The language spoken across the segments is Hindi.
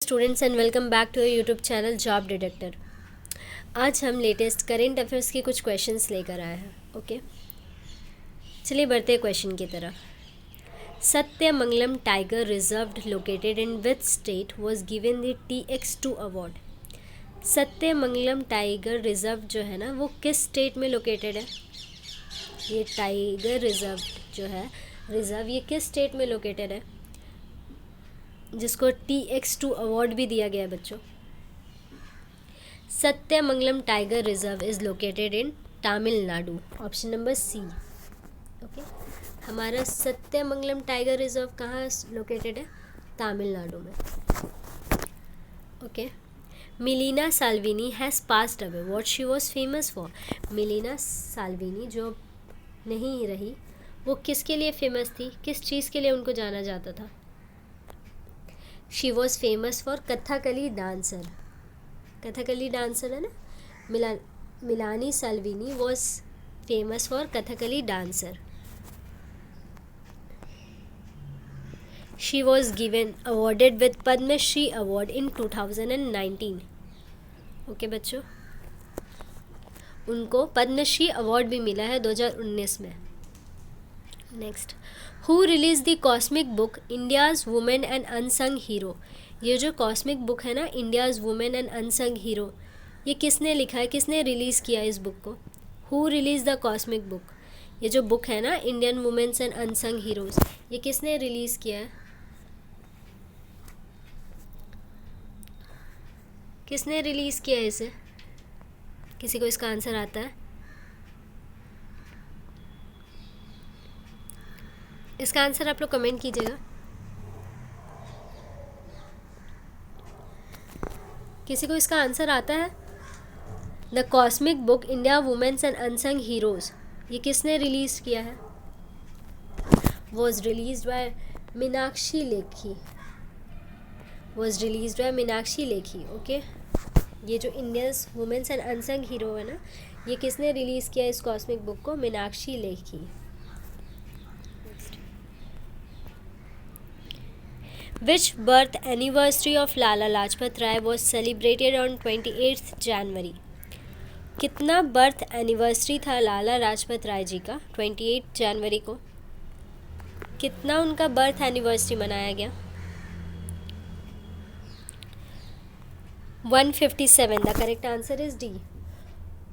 Students and welcome back to YouTube channel job detector. आज हम लेटेस्ट करेंट अफेयर्स के कुछ क्वेश्चंस लेकर आए हैं। ओके, चलिए बढ़ते हैं क्वेश्चन की तरफ। Sathyamangalam tiger reserve located in which state was given the TX2 award. Sathyamangalam tiger reserve जो है ना, वो किस स्टेट में लोकेटेड है? ये टाइगर रिजर्व जो है रिजर्व, ये किस स्टेट में लोकेटेड है जिसको TX2 अवार्ड भी दिया गया है बच्चों? Sathyamangalam tiger reserve is located in Tamil Nadu, option number C. Okay, हमारा सत्यमंगलम टाइगर रिजर्व कहाँ लोकेटेड है? तमिलनाडु में। Okay, Milena Salvini has passed away, what she was famous for. Milena Salvini जो नहीं रही, वो किसके लिए फेमस थी? किस चीज़ के लिए उनको जाना जाता था? She was famous for Kathakali dancer. Kathakali dancer है ना, Milena Salvini was famous for Kathakali dancer. She was given awarded with Padma Shri award in 2019। Okay बच्चों, उनको पद्मश्री अवार्ड भी मिला है 2019 में। Next, who release the cosmic book India's women and unsung hero. ये जो कॉस्मिक बुक है ना, India's women and unsung hero, ये किसने लिखा है, किसने रिलीज़ किया है इस बुक को? Who release the cosmic book. ये जो बुक है ना, Indian women's and unsung heroes, ये किसने रिलीज़ किया है? किसने रिलीज़ किया है इसे? किसी को इसका आंसर आता है? इसका आंसर आप लोग कमेंट कीजिएगा। किसी को इसका आंसर आता है? The cosmic book India women's and unsung heroes, ये किसने रिलीज़ किया है? Was release by Meenakshi Lekhi. Was release by Meenakshi Lekhi. Okay, ये जो Indians women's and unsung hero है ना, ये किसने रिलीज़ किया इस कॉस्मिक बुक को? Meenakshi Lekhi. Which birth anniversary of Lala Lajpat Rai was celebrated on 28th January? कितना बर्थ एनिवर्सरी था लाला लाजपत राय जी का 28 जनवरी को? कितना उनका बर्थ एनिवर्सरी मनाया गया? 157। The correct answer is D.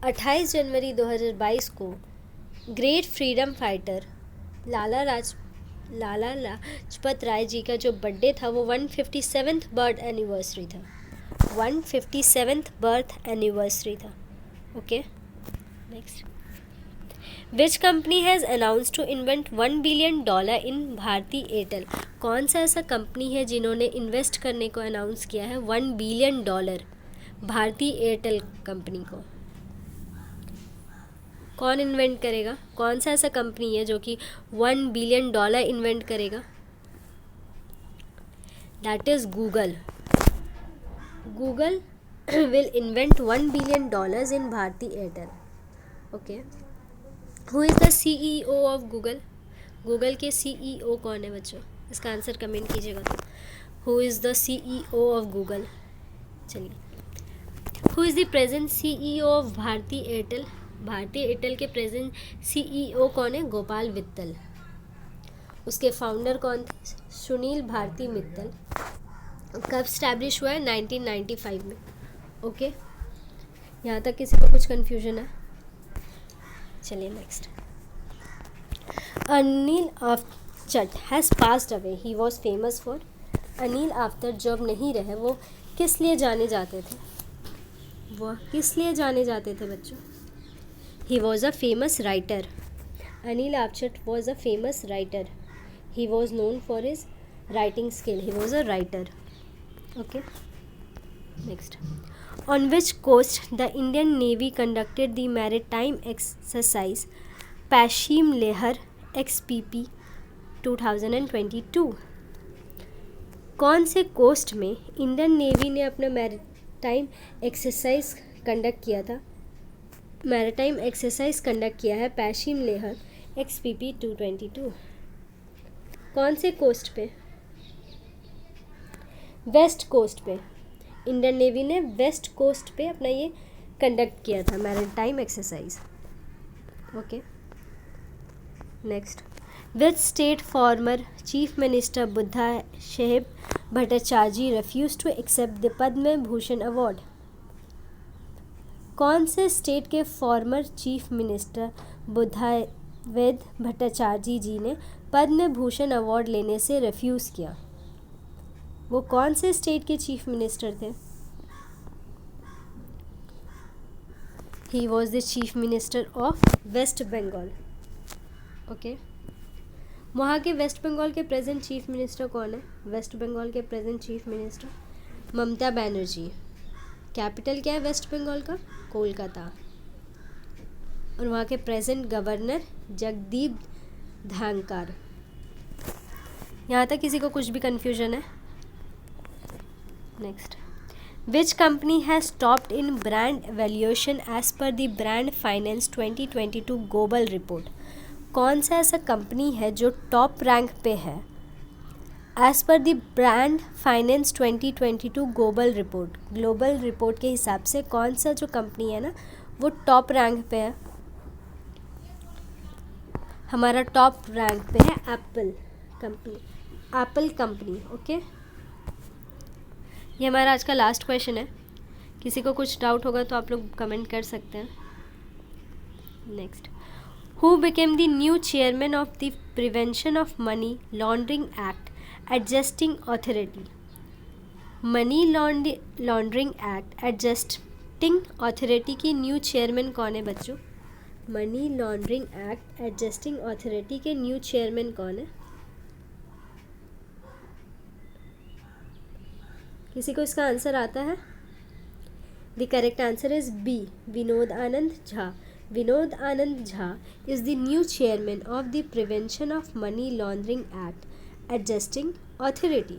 28 जनवरी 2022 को great freedom fighter Lala Lajpat Rai ji का जो बर्थडे था, वो 157th बर्थ एनिवर्सरी था। 157th बर्थ एनिवर्सरी था। Okay, next, which company has announce to invent $1 billion in Bharti Airtel. कौन सा ऐसा कंपनी है जिन्होंने इन्वेस्ट करने को अनाउंस किया है $1 बिलियन भारती एयरटेल कंपनी को? कौन इन्वेंट करेगा? कौन सा ऐसा कंपनी है जो कि $1 बिलियन इन्वेंट करेगा? That is Google. Google will invent $1 billion in Bharti Airtel. Okay, who is the CEO of Google. Google के CEO कौन है बच्चों? इसका आंसर कमेंट कीजिएगा। तो who is the CEO of Google? चलिए, who is the present CEO of Bharti Airtel. भारतीय एयरटेल के प्रेजेंट CEO कौन है? गोपाल वित्तल। उसके फाउंडर कौन थे? सुनील भारती मित्तल। कब स्टैब्लिश हुआ है? 1995 में। ओके, यहाँ तक किसी को कुछ कन्फ्यूजन है? चलिए next, Anil Awachat has passed away, he was famous for. Anil Awachat जब नहीं रहे, वो किस लिए जाने जाते थे? वो किस लिए जाने जाते थे बच्चों? He was a famous writer. Anil Afchat was a famous writer. He was known for his writing skill. He was a writer. Okay. Next. On which coast the Indian Navy conducted the maritime exercise Pashim Lehar XPP 2022? कौन से कोस्ट में इंडियन नेवी ने अपना मैरीटाइम एक्सरसाइज कंडक्ट किया था? मैरीटाइम एक्सरसाइज कंडक्ट किया है पैशिम लेहर XPP 222। कौन से कोस्ट पे? वेस्ट कोस्ट पे, इंडियन नेवी ने वेस्ट कोस्ट पे अपना ये कंडक्ट किया था maritime exercise. Okay, next, which state former chief minister Buddha Saheb Bhattacharya refuse to accept the Padma Bhushan award? कौन से स्टेट के former chief minister Buddhadeb Bhattacharya ji ने पद्म भूषण अवार्ड लेने से रिफ्यूज़ किया? वो कौन से स्टेट के चीफ मिनिस्टर थे? He was the chief minister of West Bengal. Okay, वहाँ के वेस्ट बंगाल के प्रेजेंट चीफ मिनिस्टर कौन है? वेस्ट बंगाल के present chief minister Mamata Banerjee. Capital क्या है वेस्ट बंगाल का? कोलकाता। और वहाँ के प्रेजेंट गवर्नर जगदीप धनखड़। यहाँ तक किसी को कुछ भी कन्फ्यूजन है? Next, which company has topped in brand valuation as per the brand finance 2022 global report? कौन सा ऐसा कंपनी है जो टॉप रैंक पे है as per the brand finance 2022 global report के हिसाब से? कौन सा जो कंपनी है ना वो टॉप रैंक पे है? हमारा टॉप रैंक पे है एप्पल कंपनी। ओके, ये हमारा आज का लास्ट क्वेश्चन है। किसी को कुछ डाउट होगा तो आप लोग कमेंट कर सकते हैं। Next, who became the new chairman of the prevention of money laundering act adjusting authority? Money laundering act adjusting authority की न्यू चेयरमैन कौन है बच्चों? Money laundering act adjusting authority के न्यू चेयरमैन कौन है? किसी को इसका आंसर आता है? The correct answer is B, Vinod Anand Jha. Vinod Anand Jha is the new chairman of the prevention of money laundering act adjusting authority.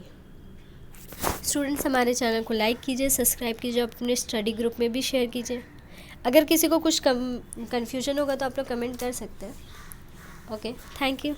Students, हमारे चैनल को लाइक कीजिए, सब्सक्राइब कीजिए, अपने स्टडी ग्रुप में भी शेयर कीजिए। अगर किसी को कुछ कन्फ्यूजन होगा तो आप लोग कमेंट कर सकते हैं। Okay, thank you.